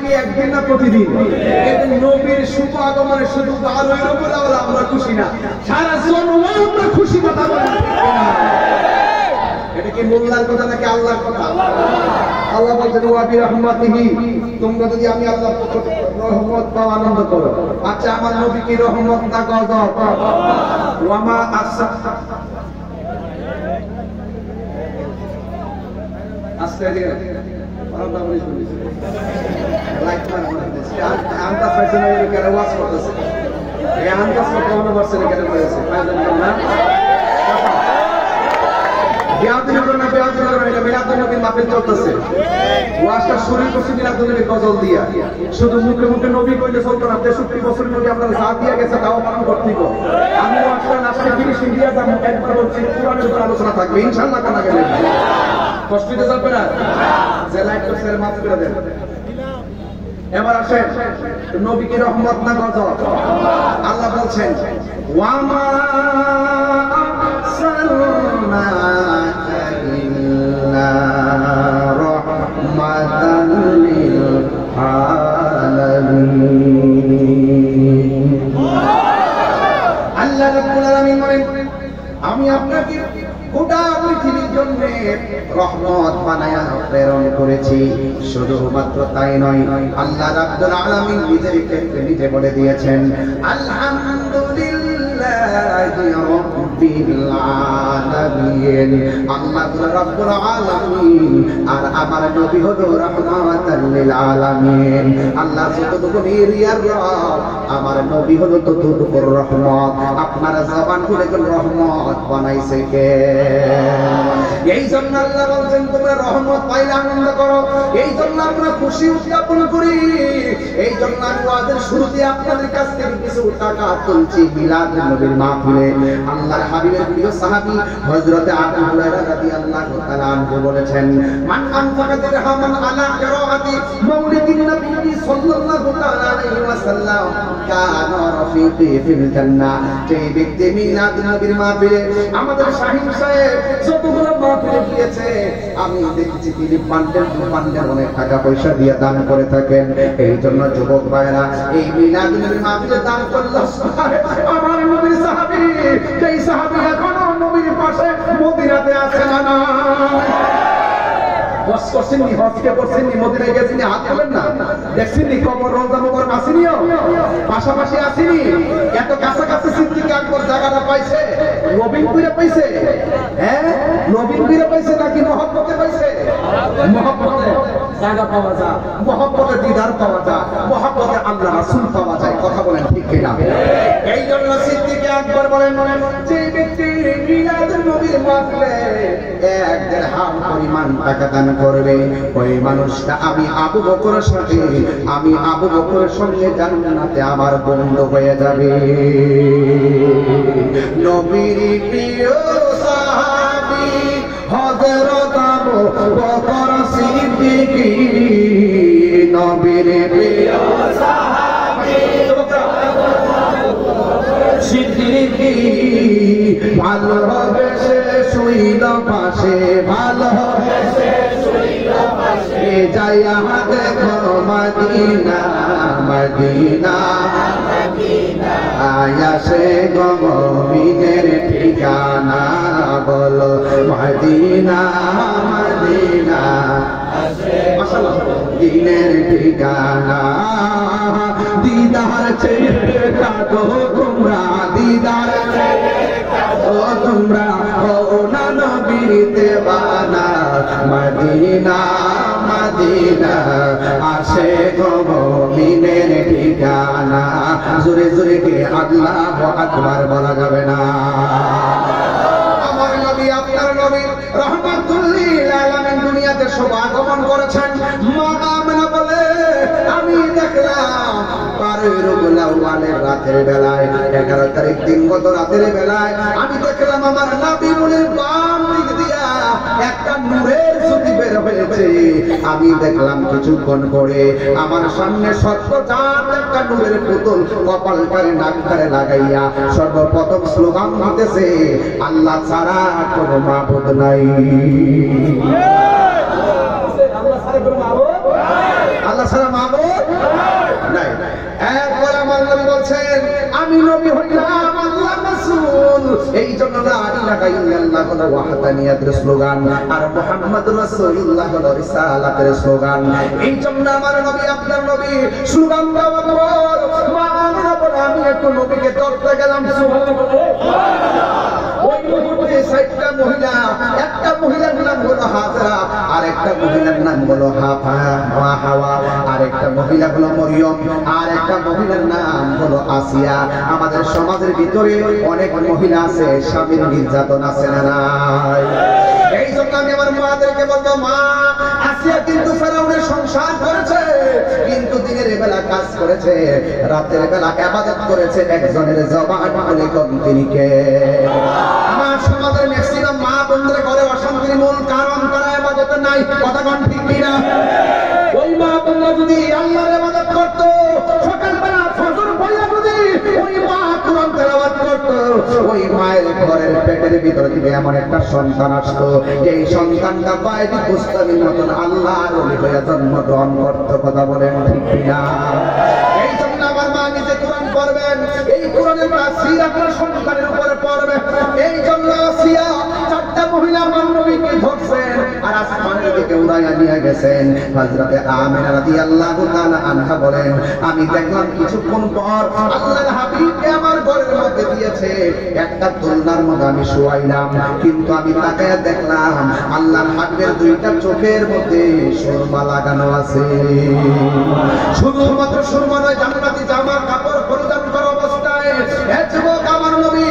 কি একদিন না প্রতিদিন? এদিন নবীর শুভ আগমনে শুধু ভালোই বলে আমরা খুশি না, সারা জন্ম আমরা খুশি কথা বলি। এটা কি মোল্লার কথা নাকি আল্লাহর কথা? আল্লাহ বলছেন ওয়া বিরহমাতিহি, তোমরা যদি আমি আল্লাহর রহমত পাও আনন্দ করো। আচ্ছা আমার নবী কি রহমত না গজব? ওয়া মা আসাফা আস্তে দিয়ে আল্লাহ বলেছেন লাইক মারতেছে আন্দাজ পাইছে না এর কারে ওয়াজ করতেছে, এই আন্দাজ করতে মনে করছে না কেন করেছে ফায়দা না শুধু মুখে মুখে নবী কইলে চলতো না। 63 বছর নবী আপনার সাথ দিয়া গেছে, তাও পালন করতে হবে। আমি আসলে আজকে ফিনিশিং দিয়া যাব, একবার বলছি কোরআনের উপর আলোচনা থাকবে ইনশাআল্লাহ। কানা গেলে কষ্ট দিতে যাবে না, যে লাইট করছে মাফ করে দেন। এবার আসেন নবীকে রহমত না গজব? আল্লাহ বলছেন ওয়া মা আরসালনাকা ইল্লা রাহমাতাল লিল আলামিন। আল্লাহ রাব্বুল আলামিন বলেন আমি আপনাকে গোটা পৃথিবীর জন্য রহমত বানায়া প্রেরণ করেছি। শুধুমাত্র তাই নয়, আল্লাহ রাব্বুল আলামিন নিজে বলে দিয়েছেন আলহামদুলিল্লাহি রাব্বিল আলামিন। আল্লাহ রাব্বুল আলামিন আর আমার নবী হলো রাহমাতাল লিল আলামিন। আল্লাহ যতটুকু নিরিয়ার রব, আমার নবী হলো ততটুকু রহমত। আপনারা জবান খুলে রহমত বানাইছে কে? এই জন্য আল্লাহ বলছেন তোমরা রহমত পাইলে আনন্দ করো। এই জন্য আমরা খুশি উদযাপন করি। এই জন্য আমি ওয়াজের শুরুতে আপনাদের কাছ থেকে কিছু টাকা তুলছি মিলাদ নবীর মাহফিলে। আল্লাহর হাবিবের প্রিয় সাহাবী হযরত আবু হুরায়রা রাদিয়াল্লাহু তাআলা আনহু বলেছেন মান আনফাকা দিরহামান আলা কিরাআতি মাউলিদিন নবী সাল্লাল্লাহু তাআলা আলাইহি ওয়াসাল্লাম কানা রাফিকি ফিল জান্নাহ। যে ব্যক্তি মিলাদ নবীর মাহফিলে আমাদের শাহিন সাহেব যতগুলো মাহফিলে গিয়েছে আমি দেখেছি তিনি বান্ডেল অনেক টাকা পয়সা দিয়ে দান করে থাকেন। এই জন্য যুবক ভাইরা এই মিলাদ নবীর মাহফিলে দান করলে আমার নবীর সাহাবী, যেই সাহাবী এখনো নবীর পাশে মদিনাতে আছে না না হজ করছেন নি, হজকে করছেন নি, মদিনায় গেছেন নি, হাত তোলেন না। দেখছেন নি কবর রওজা মুবারক আসেনিও, পাশাপাশি আসেনি। এত কাছাকাছি সিদ্দিক আকবর জায়গাটা পাইছে, নবীনপুরে পাইছে। হ্যাঁ নবীনপুরে পাইছে নাকি মহব্বতে পাইছে? মহব্বতে জায়গা পাওয়া যায়, মহব্বতে দিদার পাওয়া যায়, মহব্বতে আল্লাহ রাসূল পাওয়া যায়। কথা বলেন ঠিক কিনা? এই জন্য সিদ্দিক আকবর বলেন যে ব্যক্তি মিলাদ নবীর মাহফিলে 1 দিরহাম পরিমাণ টাকা দান করবে, ওই মানুষটা আমি আবু বকরের সাথে, আমি আবু বকরের সঙ্গে জান্নাতে আমার বন্ধু হয়ে যাবে। নবীর প্রিয় সাহাবী হযরত আবু বকর সিদ্দিক, নবীর প্রিয় সাহাবী সিদ্দিক, ভালোবেসে শুইল পাশে, ভালোবেসে শুইল পাশে, যাইয়া দেখো মদিনা মদিনা মদিনা, আয়াসে গমিনের ঠিকানা, বলো মদিনা মদিনা দিনের ঠিকানা। দিদার চেয়ে কাটো তোমরা, দিদার চেয়ে কাটো তোমরা, ও না নবীর দেওয়ানা, মদিনা মদিনা আসে গো মুমিনের ঠিকানা। জোরে জোরে কে আল্লাহু আকবার বলা যাবে না? আমার নবী আপনার নবী রহমাতুল লিল আলামিন দুনিয়াতে সব আগমন করেছেন। মা আমেনা বলে আমি দেখলাম রবিউল আউয়ালের রাতের বেলায় 11 তারিখ দিনগত রাতের বেলায় আমি দেখলাম আমার নবী বলে বাম দিক দিয়া একটা নূরের জ্যোতি বের হয়েছে। আমি দেখলাম কিছুক্ষণ পরে আমার সামনে সর্বজাত একটা নূরের পুতুল কপালটারে নাকটারে লাগাইয়া সর্বপ্রথম স্লোগান দিতেছে আল্লাহ ছাড়া কোনো মাবুদ নাই। আল্লাহ ছাড়া মাবুদ আমি নবী হইলাম আল্লাহর রাসূল। এই জন্য লা ইলাহা ইল্লাল্লাহ হলো ওয়াহদানিয়াতের স্লোগান, আর মুহাম্মাদুর রাসূলুল্লাহ হলো রিসালাতের স্লোগান। এই জন্য আমার নবী আপনার নবী স্লোগান দেওয়ার পর আমি একটু নবীকে ধরতে গেলাম, ওই মুহূর্তে ৬০টা মহিলা, একটা মহিলার নাম হলো হাজরা, আর একটা মহিলার নাম হলো হাওয়া, আর একটা মহিলা হলো মরিয়ম, আর একটা মহিলার নাম হলো আসিয়া। আমাদের সমাজের ভিতরে অনেক মহিলা আছে, স্বামীর নির্যাতন আছে না নাই? এই জন্য আমি আমার মাদেরকে বলবো, মা আসিয়া কিন্তু ফেরাউনের সংসার করেছে, কিন্তু দিনের বেলা কাজ করেছে, রাতের বেলা ইবাদত করেছে, একজনের জবান বলে কোন তিনি কে? আমার সমাজের ম্যাক্সিমাম মা বোনদের ঘরে অশান্তির মূল কারণ তারা ইবাদতে নাই, কথা কোন ঠিক কিনা? ওই মা বোনরা যদি আল্লাহর ইবাদত করত, সকালবেলা ফজর পড়লে যদি ওই মা কোরআন তেলাওয়াত করত, ওই মায়ের ঘরের পেটের ভিতর থেকে এমন একটা সন্তান আসতো, এই সন্তানটা বাইরে কুস্তাবির মতন আল্লাহর ওলি হয়ে জন্মগ্রহণ করত, কথা বলেন ঠিক কিনা? এই জন্য আমার মা নিজে কোরআন পড়বেন, এই কোরআনের তাফসীর আপনার সন্তানের উপরে পড়বে। এই জন্য আসিয়া ৪টা মহিলা আমার নবীকে ধরছেন আর আসমানের দিকে উড়াইয়া নিয়ে গেছেন। হযরতে আমিনা রাদিয়াল্লাহু তাআলা আনহা বলেন, আমি দেখলাম কিছুক্ষণ পর আল্লাহর হাবিবকে আমার ঘরের মধ্যে দিয়েছে, একটা দোলনার মধ্যে আমি শুয়াইলাম, কিন্তু আমি তাকায়া দেখলাম আল্লাহর হাবিবের 2টা চোখের মধ্যে সুরমা লাগানো আছে। শুধুমাত্র সুরমা নয়, জান্নাতি জামা কাপড় পরিধান করা অবস্থায় যুবক আমার নবী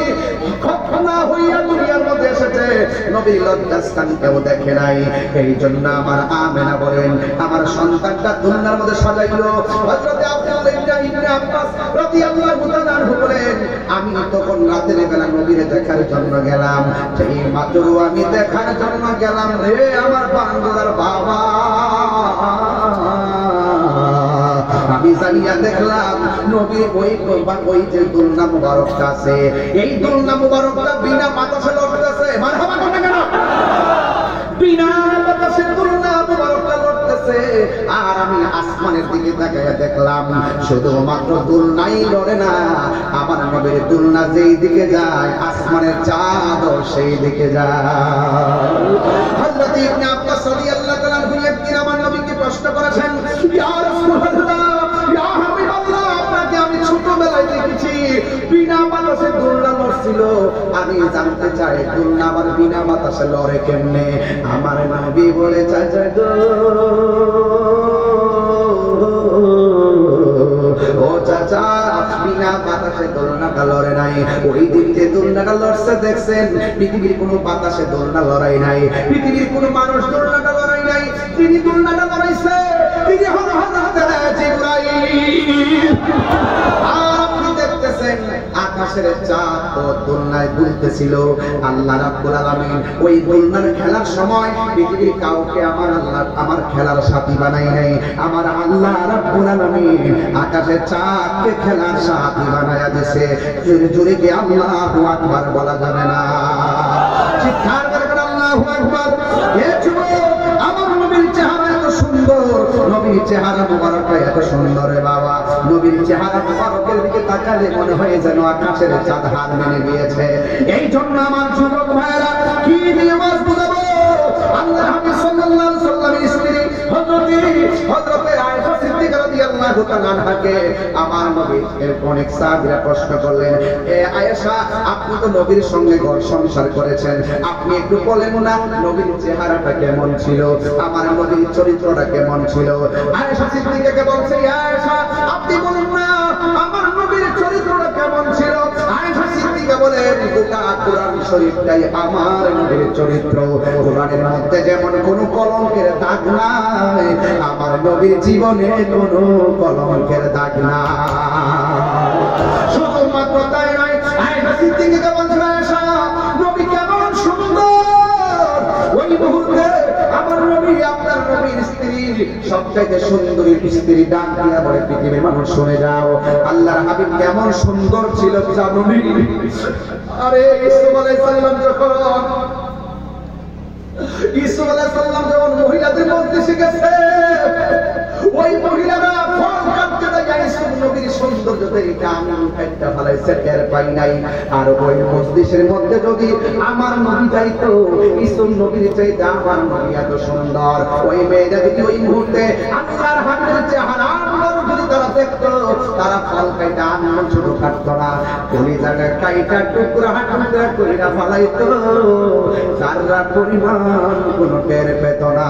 খৎনা হইয়া দুনিয়ার মধ্যে এসেছে, নবী লজ্জাস্থান কেউ দেখে নাই। এই জন্য আমার আমেনা বলেন, আমার সন্তানটা দুনিয়ার মধ্যে সাজাইলো। হযরতে আব্দুল্লাহ ইবনে আব্বাস রাদিয়াল্লাহু তাআলা আনহু বলেন, আমি তখন রাতের বেলা নবীরে দেখার জন্য গেলাম, সেই মাত্র আমি দেখার জন্য গেলাম, রে আমার বান্দরার বাবা, আমি জানিয়া দেখলাম নবী ওই যে দুলনা মুবারকটা আছে, এই দুলনা মুবারকটা বিনা বাতাসে লড়তেছে। মারহাবা করতে কেন? বিনা বাতাসে দুলনা মুবারকটা লড়তেছে, আর আমি আসমানের দিকে তাকিয়ে দেখলাম শুধুমাত্র দুলনাই লড়ে না, আমার নবীর দুলনা যেই দিকে যায় আসমানের চাঁদ সেই দিকে যায়। হযরত ইবনে আব্বাস রাদিয়াল্লাহু তাআলা আনহু একদিন আমার নবীকে প্রশ্ন করেছেন, ইয়া রাসূলুল্লাহ, ইয়া হাবিবাল্লাহ, আপনাকে আমি ছোটবেলায় দেখেছি বিনা বাতাসে দুলনা লড়ছিল, আমি জানতে চাই দুলনা আবার বিনা বাতাসে লড়ে কেমনে? আমার নবী বলে, চাচা গো, ও চাচা, বিনা বাতাসে দোলনাটা লড়ে নাই, ওই দিন যে দোলনাটা লড়ছে দেখছেন, পৃথিবীর কোনো বাতাসে দোলনা লড়াই নাই, পৃথিবীর কোনো মানুষ দোলনাটা লড়াই নাই, তিনি দোলনাটা লড়াইছে, তিনি হযরত জিবরাইল। আর আপনি দেখতেছেন আকাশের চাঁদ তো দোলনায় দুলতেছিল। আল্লাহ রাব্বুল আলামিন ওই দোলনার খেলার সময় পৃথিবীর কাউকে আমার খেলার সাথী বানাই নাই, আমার আল্লাহ রাব্বুল আলামিন আকাশের চাঁদকে খেলার সাথী বানায়া দিয়েছে। জোরে জোরে কি আল্লাহু আকবার বলা যাবে না? চিৎকার করে আল্লাহু আকবার। এ যুবক, আমার নবীর চেহারা এত সুন্দর, নবীর চেহারা মুবারকটা এত সুন্দর রে বাবা, নবীর চেহারা মুবারকের দিকে তাকালে মনে হয় যেন আকাশের চাঁদ হার মেনে গিয়েছে। এই জন্য আমার যুবক ভাইরা, কি দিয়ে ওয়াজ বুঝাবো? আল্লাহর হাবিব সাল্লাল্লাহু আলাইহি ওয়াসাল্লামের স্ত্রী হযরতে আয়েশা সিদ্দিকা রাদিয়াল্লাহু তাআলা আনহাকে আমার নবী অনেক সাহাবীরা প্রশ্ন করলেন, এ আয়েশা, আপনি তো নবীর সঙ্গে ঘর সংসার করেছেন, আপনি একটু বলেন না নবীর চেহারাটা কেমন ছিল, আমার নবীর চরিত্রটা কেমন ছিল? আয়েশা সিদ্দিকাকে বলছে, আয়েশা, আপনি বলুন না আমার নবীর চরিত্রটা কেমন ছিল? আয়েশা সিদ্দিকা বলেন, গোটা কোরআন শরীফটাই আমার নবীর চরিত্র, কোরআনের মধ্যে যেমন কোনো কলঙ্কের দাগ নাই, আমার নবীর জীবনে কোনো কলঙ্কের দাগ নাই। শুধুমাত্র তাই নয়, আয়েশা সিদ্দিকা বলছেন, আয়েশা, নবী কেমন সুন্দর, ওই মুহূর্তে আমার নবী আপনার নবীর স্ত্রী সবচাইতে সুন্দরী স্ত্রী ডাক দিয়া বলে, পৃথিবীর মানুষ শুনে যাও, আল্লাহর হাবিব কেমন সুন্দর ছিল জানুনি? আরে ইসুফ আলাইহিস সালাম যখন মহিলাদের মধ্যে শিখেছে, ওই মহিলারা ফল কাটতে যায় ইসুফ নবীর সৌন্দর্য তরিকা আমি একটা ফলাইছে টের পাই নাই। আর ওই মজলিসের মধ্যে যদি আমার নবী যাইতো, ইসুন নবীর চাইতে আমার নবী এত সুন্দর, ওই মেয়েরা যদি ওই মুহূর্তে আল্লাহর হাবিবের চেহারা যদি তারা দেখতো, তারা ফল খাইতে আনন্দ ছোট কাটতো না, কলিজাটা কাইটা টুকরা টুকরা কইরা ফলাইতো, যারা পরিমাণ কোনো টের পেত না।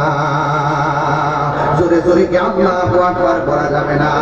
জোরে জোরে কি আল্লাহু আকবার বলা যাবে না?